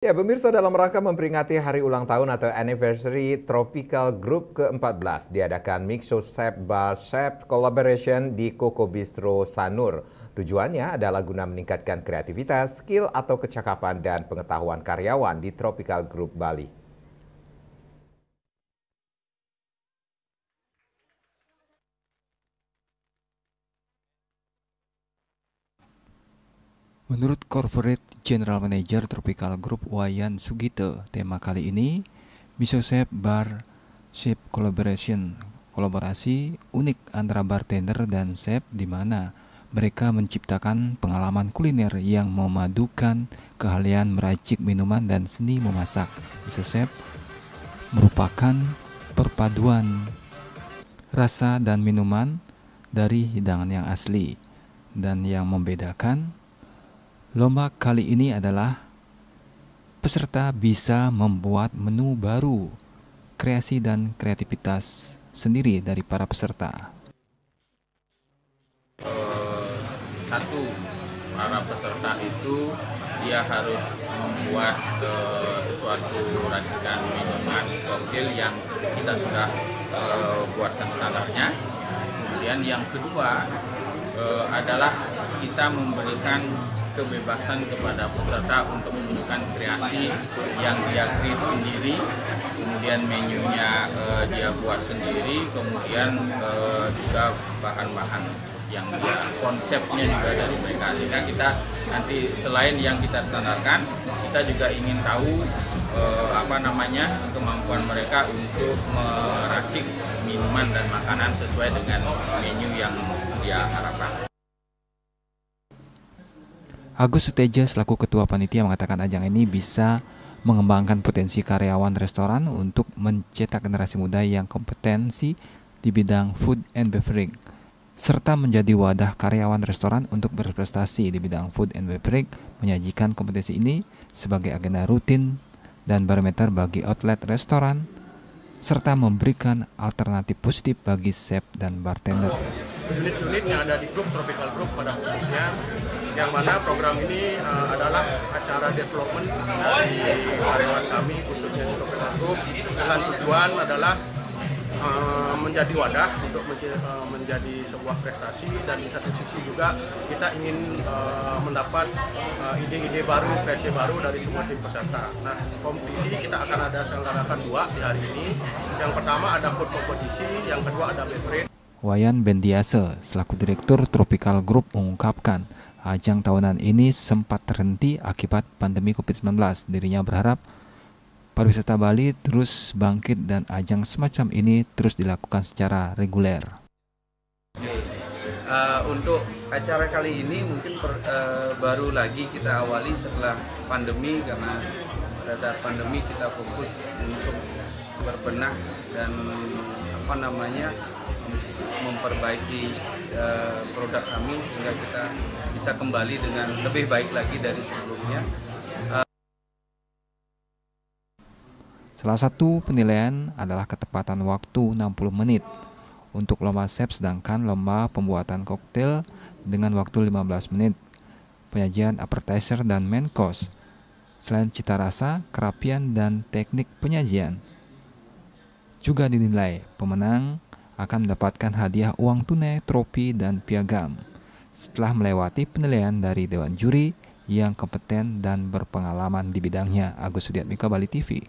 Ya, pemirsa, dalam rangka memperingati hari ulang tahun atau anniversary Tropical Group ke-14, diadakan Mixo Chef Bar Chef Collaboration di Koko Bistro Sanur. Tujuannya adalah guna meningkatkan kreativitas, skill atau kecakapan dan pengetahuan karyawan di Tropical Group Bali. Menurut Corporate General Manager Tropical Group Wayan Sugito, tema kali ini Miso Chef Bar Chef Collaboration, kolaborasi unik antara bartender dan chef di mana mereka menciptakan pengalaman kuliner yang memadukan keahlian meracik minuman dan seni memasak. Miso Chef merupakan perpaduan rasa dan minuman dari hidangan yang asli, dan yang membedakan lomba kali ini adalah peserta bisa membuat menu baru, kreasi dan kreativitas sendiri dari para peserta. Satu, para peserta itu dia harus membuat suatu racikan minuman koktail yang kita sudah buatkan standarnya. Kemudian yang kedua adalah kita memberikan kebebasan kepada peserta untuk menunjukkan kreasi yang dia create sendiri, kemudian menunya dia buat sendiri, kemudian juga bahan-bahan yang dia konsepnya juga dari mereka, sehingga kita nanti selain yang kita standarkan, kita juga ingin tahu kemampuan mereka untuk meracik minuman dan makanan sesuai dengan menu yang dia harapkan. Agus Suteja selaku Ketua Panitia mengatakan ajang ini bisa mengembangkan potensi karyawan restoran untuk mencetak generasi muda yang kompetensi di bidang food and beverage, serta menjadi wadah karyawan restoran untuk berprestasi di bidang food and beverage. Menyajikan kompetensi ini sebagai agenda rutin dan barometer bagi outlet restoran, serta memberikan alternatif positif bagi chef dan bartender. Unit-unit yang ada di grup Tropical Group pada khususnya, yang mana program ini adalah acara development dari karyawan kami khususnya di Tropical Group, dengan tujuan adalah menjadi wadah untuk menjadi sebuah prestasi, dan di satu sisi juga kita ingin mendapat ide-ide baru, kreasi baru dari semua tim peserta. Nah, kompetisi kita akan ada selenggarakan 2 di hari ini. Yang pertama ada food kompetisi, yang kedua ada beverage. Wayan Bendiase selaku Direktur Tropical Group mengungkapkan ajang tahunan ini sempat terhenti akibat pandemi COVID-19. Dirinya berharap pariwisata Bali terus bangkit dan ajang semacam ini terus dilakukan secara reguler. Untuk acara kali ini mungkin baru lagi kita awali setelah pandemi, karena pada saat pandemi kita fokus untuk berbenah dan memperbaiki produk kami sehingga kita bisa kembali dengan lebih baik lagi dari sebelumnya. Salah satu penilaian adalah ketepatan waktu 60 menit untuk lomba chef, sedangkan lomba pembuatan koktail dengan waktu 15 menit. Penyajian appetizer dan main course. Selain cita rasa, kerapian dan teknik penyajian juga dinilai. Pemenang akan mendapatkan hadiah uang tunai, trofi, dan piagam setelah melewati penilaian dari Dewan Juri yang kompeten dan berpengalaman di bidangnya. Agus Sudiatmika, Bali TV.